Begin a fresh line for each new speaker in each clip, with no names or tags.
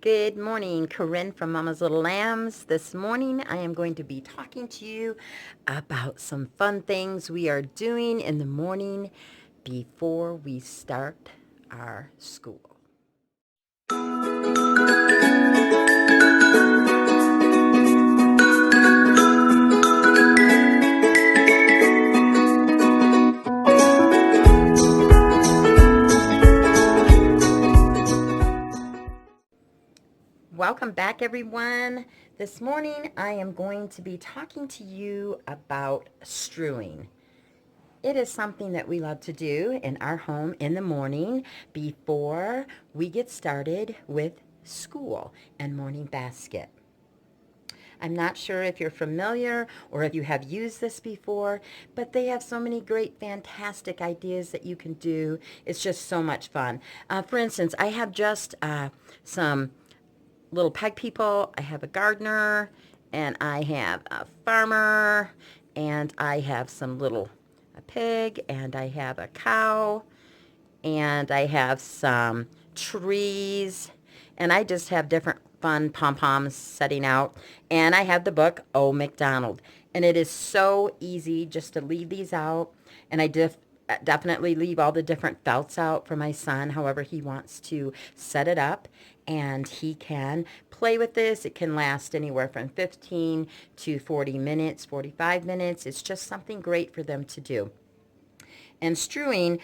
Good morning, Corinne from Mama's Little Lambs. This morning I am going to be talking to you about some fun things we are doing in the morning before we start our school. Welcome back, everyone. This morning I am going to be talking to you about strewing. It is something that we love to do in our home in the morning before we get started with school and morning basket. I'm not sure if you're familiar or if you have used this before, but they have so many great, fantastic ideas that you can do. It's just so much fun. For instance, I have just some little peg people. I have a gardener, and I have a farmer, and I have some a pig, and I have a cow, and I have some trees, and I just have different fun pom-poms setting out, and I have the book Oh McDonald, and it is so easy just to leave these out, and I definitely leave all the different felts out for my son, however he wants to set it up, and he can play with this. It can last anywhere from 15 to 40 minutes, 45 minutes. It's just something great for them to do. And strewing,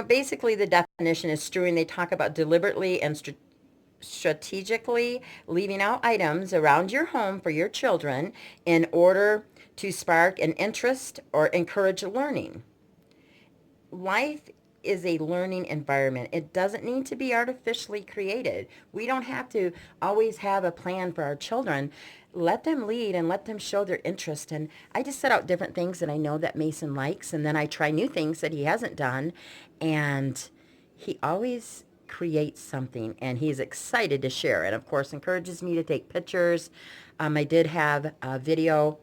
basically the definition is strewing. They talk about deliberately and strategically leaving out items around your home for your children in order to spark an interest or encourage learning. Life is a learning environment. It doesn't need to be artificially created. We don't have to always have a plan for our children. Let them lead and let them show their interest. And I just set out different things that I know that Mason likes, and then I try new things that he hasn't done. And he always creates something, and he's excited to share. And of course, encourages me to take pictures. I did have a video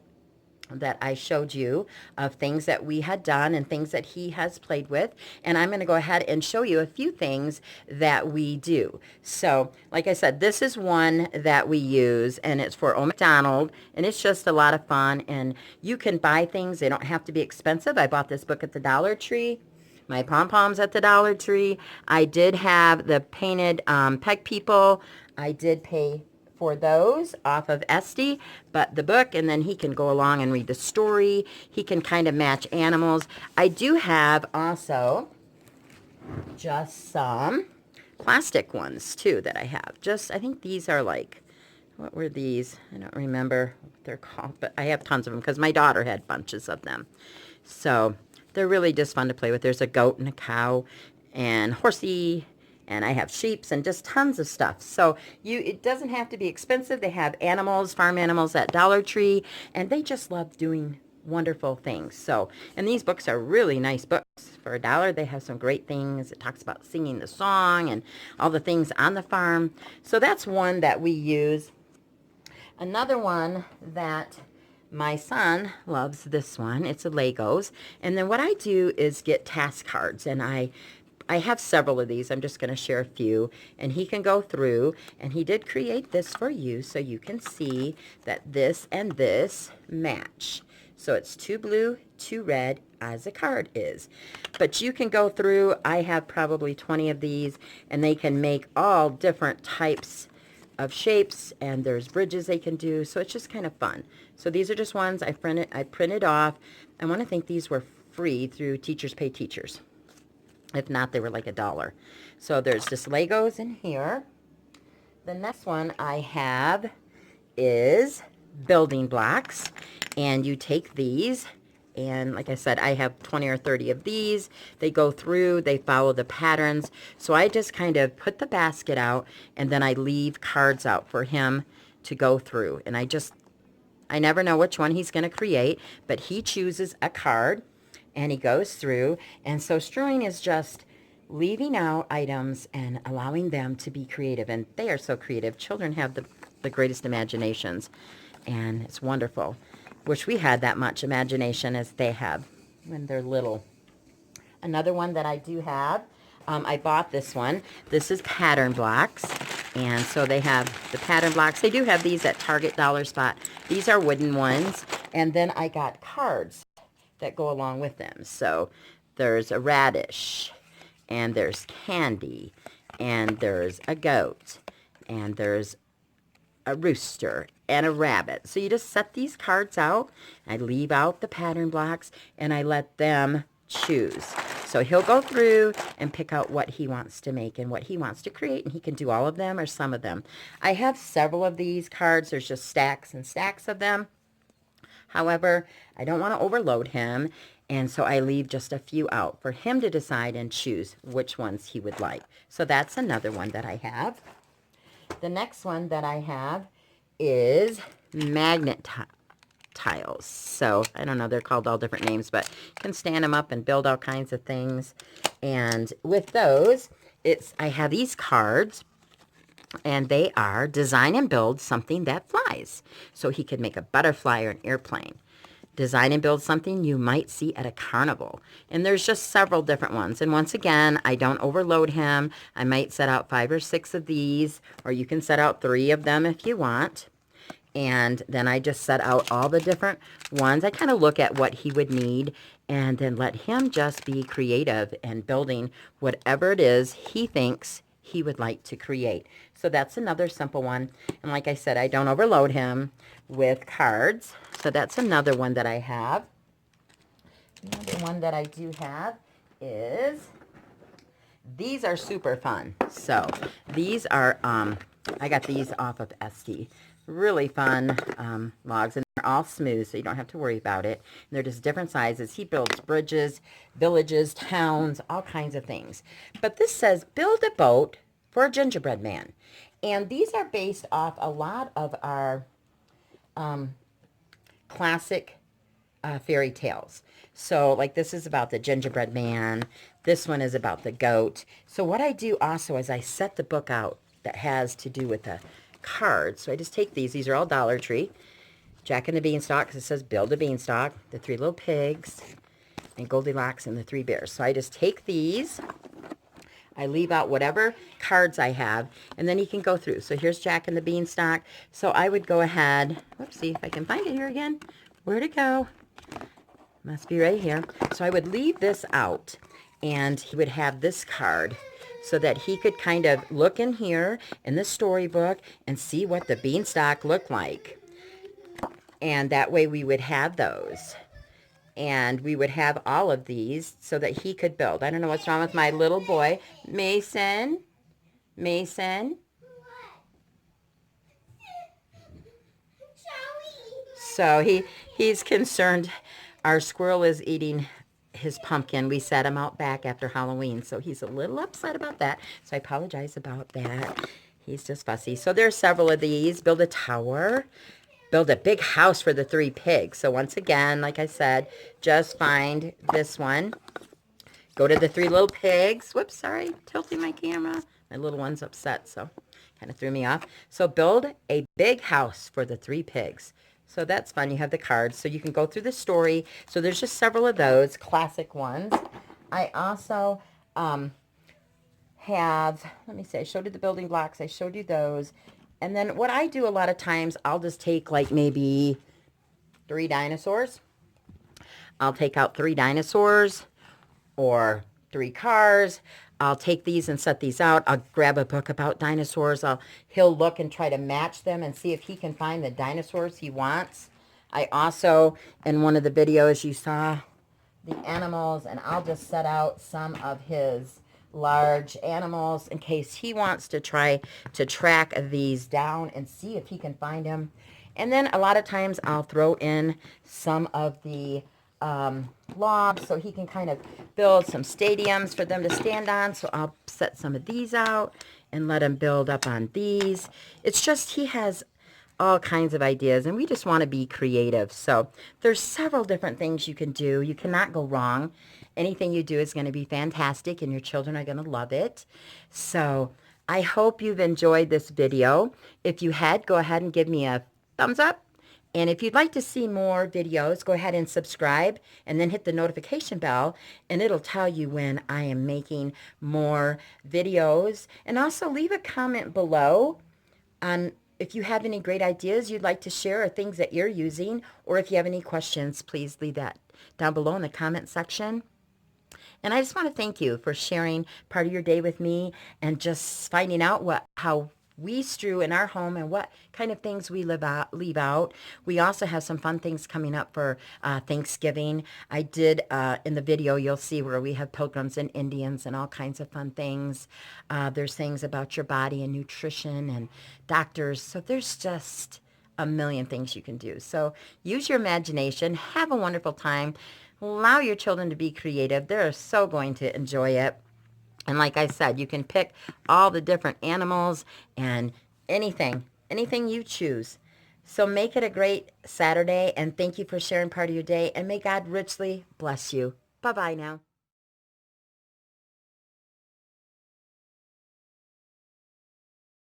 that I showed you of things that we had done and things that he has played with. And I'm going to go ahead and show you a few things that we do. So, like I said, this is one that we use, and it's for Oh McDonald, and it's just a lot of fun. And you can buy things. They don't have to be expensive. I bought this book at the Dollar Tree. My pom-poms at the Dollar Tree. I did have the painted peg people. I did pay for those off of Esty, but the book, and then he can go along and read the story. He can kind of match animals. I do have also just some plastic ones too that I have. I think these are like, what were these? I don't remember what they're called, but I have tons of them because my daughter had bunches of them. So they're really just fun to play with. There's a goat and a cow and horsey, and I have sheeps and just tons of stuff. So it doesn't have to be expensive. They have animals, farm animals at Dollar Tree, and they just love doing wonderful things. So, and these books are really nice books. For $1, they have some great things. It talks about singing the song and all the things on the farm. So that's one that we use. Another one that my son loves, this one. It's a Legos. And then what I do is get task cards, and I have several of these. I'm just going to share a few, and he can go through, and he did create this for you so you can see that this and this match. So it's 2 blue, 2 red, as a card is. But you can go through. I have probably 20 of these, and they can make all different types of shapes, and there's bridges they can do. So it's just kind of fun. So these are just ones I printed off. I want to think these were free through Teachers Pay Teachers. If not, they were like $1. So there's just Legos in here. The next one I have is building blocks. And you take these, and like I said, I have 20 or 30 of these. They go through, they follow the patterns. So I just kind of put the basket out, and then I leave cards out for him to go through. And I never know which one he's going to create, but he chooses a card, and he goes through. And so strewing is just leaving out items and allowing them to be creative. And they are so creative. Children have the greatest imaginations, and it's wonderful. Wish we had that much imagination as they have when they're little. Another one that I do have, I bought this one. This is pattern blocks, And so they have the pattern blocks. They do have these at Target Dollar Spot. These are wooden ones. And then I got cards that go along with them. So there's a radish, and there's candy, and there's a goat, and there's a rooster, and a rabbit. So you just set these cards out. I leave out the pattern blocks, and I let them choose. So he'll go through and pick out what he wants to make and what he wants to create, and he can do all of them or some of them. I have several of these cards. There's just stacks and stacks of them. However, I don't want to overload him, and so I leave just a few out for him to decide and choose which ones he would like. So that's another one that I have. The next one that I have is magnet tiles. So I don't know, they're called all different names, but you can stand them up and build all kinds of things. And with those, I have these cards, and they are design and build something that flies. So he could make a butterfly or an airplane. Design and build something you might see at a carnival. And there's just several different ones. And once again, I don't overload him. I might set out 5 or 6 of these, or you can set out 3 of them if you want. And then I just set out all the different ones. I kind of look at what he would need and then let him just be creative and building whatever it is he thinks he would like to create. So that's another simple one. And like I said, I don't overload him with cards. So that's another one that I have. Another one that I do have is, these are super fun. So these are, I got these off of SD. Really fun logs, and they're all smooth, so you don't have to worry about it. And they're just different sizes. He builds bridges, villages, towns, all kinds of things. But this says, build a boat for a gingerbread man. And these are based off a lot of our classic fairy tales. So like this is about the gingerbread man. This one is about the goat. So what I do also is I set the book out that has to do with the cards. So I just take these. These are all Dollar Tree. Jack and the Beanstalk, because it says build a beanstalk. The 3 little pigs, and Goldilocks and the 3 bears. So I just take these. I leave out whatever cards I have, and then you can go through. So here's Jack and the Beanstalk. So I would go ahead. Let's see if I can find it here again. Where'd it go? Must be right here. So I would leave this out, and he would have this card, so that he could kind of look in here in the storybook and see what the beanstalk looked like. And that way we would have those. And we would have all of these so that he could build. I don't know what's wrong with my little boy. Mason. Mason. So he's concerned. Our squirrel is eating his pumpkin. We set him out back after Halloween, so he's a little upset about that. So I apologize about that. He's just fussy. So there's several of these. Build a tower. Build a big house for the 3 pigs. So once again, like I said, just find this one. Go to the 3 little pigs. Whoops, sorry, tilting my camera. My little one's upset, so kind of threw me off. So build a big house for the 3 pigs. So that's fun. You have the cards, so you can go through the story. So there's just several of those classic ones. I also have, let me see, I showed you the building blocks. I showed you those. And then what I do a lot of times, I'll just take like maybe 3 dinosaurs. I'll take out 3 dinosaurs or 3 cars. I'll take these and set these out. I'll grab a book about dinosaurs. He'll look and try to match them and see if he can find the dinosaurs he wants. I also, in one of the videos, you saw the animals, and I'll just set out some of his large animals in case he wants to try to track these down and see if he can find them. And then a lot of times I'll throw in some of the logs so he can kind of build some stadiums for them to stand on. So I'll set some of these out and let him build up on these. It's just he has all kinds of ideas, and we just want to be creative. So there's several different things you can do. You cannot go wrong. Anything you do is going to be fantastic, and your children are going to love it. So I hope you've enjoyed this video. If you had, go ahead and give me a thumbs up And if you'd like to see more videos, go ahead and subscribe and then hit the notification bell, and it'll tell you when I am making more videos. And also leave a comment below on if you have any great ideas you'd like to share or things that you're using, or if you have any questions, please leave that down below in the comment section. And I just want to thank you for sharing part of your day with me and just finding out how we strew in our home and what kind of things we leave out. We also have some fun things coming up for Thanksgiving. I did, in the video, you'll see where we have pilgrims and Indians and all kinds of fun things. There's things about your body and nutrition and doctors. So there's just a million things you can do. So use your imagination. Have a wonderful time. Allow your children to be creative. They're so going to enjoy it. And like I said, you can pick all the different animals and anything you choose. So make it a great Saturday, and thank you for sharing part of your day, and may God richly bless you. Bye-bye now.